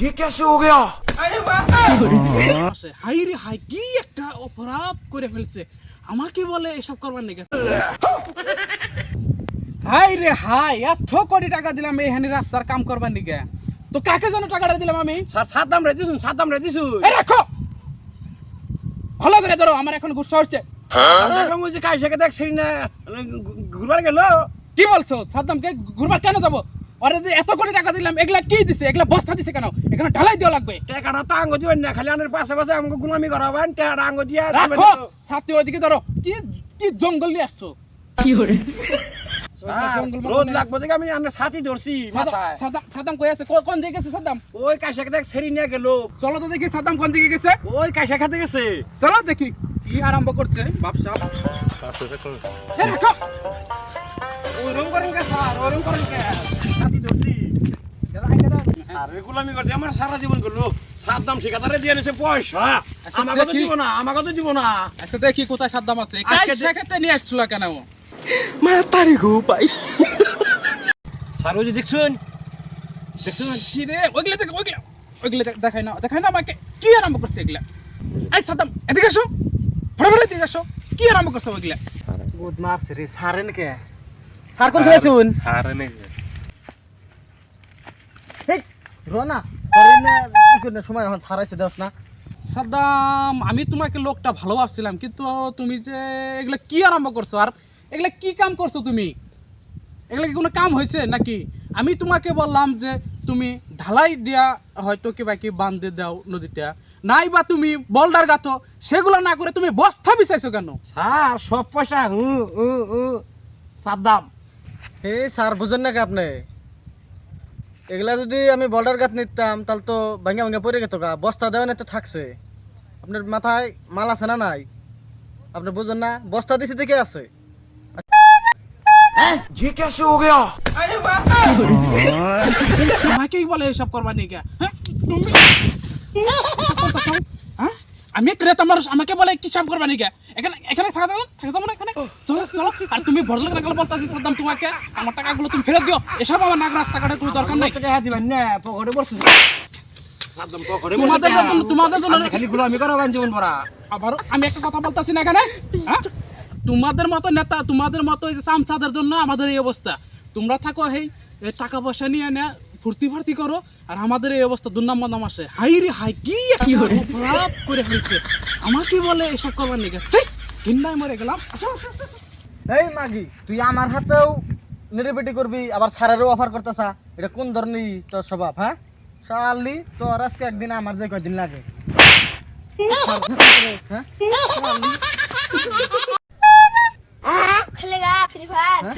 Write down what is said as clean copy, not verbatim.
ये कैसे हो गया? হাই রে হাই, কি একটা অপরাধ করে ফেলছে, আমাকে বলে এসব করবার নাকি? হাই রে হাই, এত কোটি টাকা দিলাম এইখানে রাস্তার কাম করবার নাকি? তো কাকে যেন টাকাটা দিলাম আমি? সাদ্দাম রেদিছুন এই রাখো, ভালো করে ধরো, আমার এখন গুসা হচ্ছে। ওই যে কাইসাকে দেখ সেই না ঘুরবার গেল। কি বলছো? সাদ্দামকে ঘুরবার কেন যাবো? আরে যে এত কোটি টাকা দিলাম, এগুলা কি দিছে? এগুলা বস্তা দিছে কেন? এখানে ঢালাই দেওয়া লাগবে। টাকাটা তো আঙ্গ দিবেন না, খালি আনের পাশে পাশে আমাকে গুলামি করাবেন, টাকাটা আঙ্গ দিয়ে রাখো, সাথে ওইদিকে ধরো। কি কি জঙ্গল নিয়ে আসছো? কি করে রোদ লাগবো দেখে আমি আনের সাথী ধরছি মাথায়। সাদ্দাম কই আছে? কোন দিকে গেছে সাদ্দাম? ওই কাইসাকে দেখ সেরি নিয়ে গেল। চলো তো দেখি সাদ্দাম কোন দিকে গেছে। ওই কাইসা খাতে গেছে। চলো দেখি কি আরম্ভ করছে ব্যবসা। এই রাখো, ওরম করেন কে স্যার, ওরম করেন কে? সাথী ধরছি। আর গুলামি করতে আমার সারা জীবন করলো। সাদ্দাম ঠিকাদারে দিয়ে নিছে পয়সা, আমাকে তো দিব না, আমাকে তো দিব না। আজকে দেখি কোথায় সাদ্দাম আছে। আজকে সেক্ষেত্রে নিয়ে আসছিল কেন? স্যার ওই যে দেখছুন শিরে, ওইগুলা দেখাই না আমাকে। কি আরম্ভ করছে এগুলা? এই সাদ্দাম এদিকে আসো, ফটাফট এদিকে আসো। কি আরম্ভ করছে ওইগুলা? বুদ মারছে রে সারেন কে? স্যার কোন সময় শুন রনা তোর না কি করে সময় এখন ছাড়াইছে দেস না। সাদ্দাম, আমি তোমাকে লোকটা ভালো ভাবছিলাম, কিন্তু তুমি যে এগুলা কি আরম্ভ করছো? আর এগুলা কি কাম করছো তুমি? এগুলা কি কোনো কাম হয়েছে নাকি? আমি তোমাকে বললাম যে তুমি ঢালাই দিয়া হয়তো কিবা কি বান্ধে দাও নদীটা, নাই বা তুমি বল্ডার গাথো, সেগুলো না করে তুমি বস্তা বিছাইছো কেন? স্যার সব পয়সা সাদ্দাম। এই স্যার বুঝেন নাকি আপনি? এগুলা যদি আমি বর্ডার গাছ নিতাম তাহলে তো ভাঙ্গা ভাঙ্গা পড়ে গেত গা। বস্তা দেওয়া তো থাকছে। আপনার মাথায় মাল আছে না নাই? আপনি বুঝেন না? বস্তা দিছি দেখে আছে। ये कैसे हो गया? আমাকেই বলে এসব করবার নিকা? হ্যাঁ, আমি একটা নেতা মানুষ, আমাকে বলে কি সব করবার নিকা? এখানে এখানে থাকা যাবো না এখানে। চলো চলো। আর তুমি বড়লোক না গেলে বলতাছি সাদ্দাম তোমাকে, আমার টাকাগুলো তুমি ফেরত দিও। এসব আমার নাক রাস্তাঘাটের কোনো দরকার নাই। টাকা দিবেন না, পকেটে পড়ছে সাদ্দাম, পকেটে তোমাদের জন্য খালি গুলামি করাবেন জীবন ভরা। আবারও আমি একটা কথা বলতাছি না এখানে। হ্যাঁ, তোমাদের মতো নেতা, তোমাদের মতো এই যে চামচাদের জন্য আমাদের এই অবস্থা। তোমরা থাকো এই টাকা পয়সা নিয়ে না ফুর্তি করো, আর আমাদের এই অবস্থা দুর্নাম বদনাম আসে। হাই রে হাই, কি অপরাধ করে ফেলছে, আমাকে বলে এসব করবার নিকে। কিন্নায় মরে গেলাম। এই মাগি, তুই আমার হাতেও নিরিবিটি করবি, আবার স্যারেরও অফার করতেছা। এটা কোন ধরনের তোর স্বভাব? হ্যাঁ শালি, তোর আজকে একদিন আমার যে কয়দিন লাগে। হ্যাঁ खेलेगा फ्री फायर। হ্যাঁ?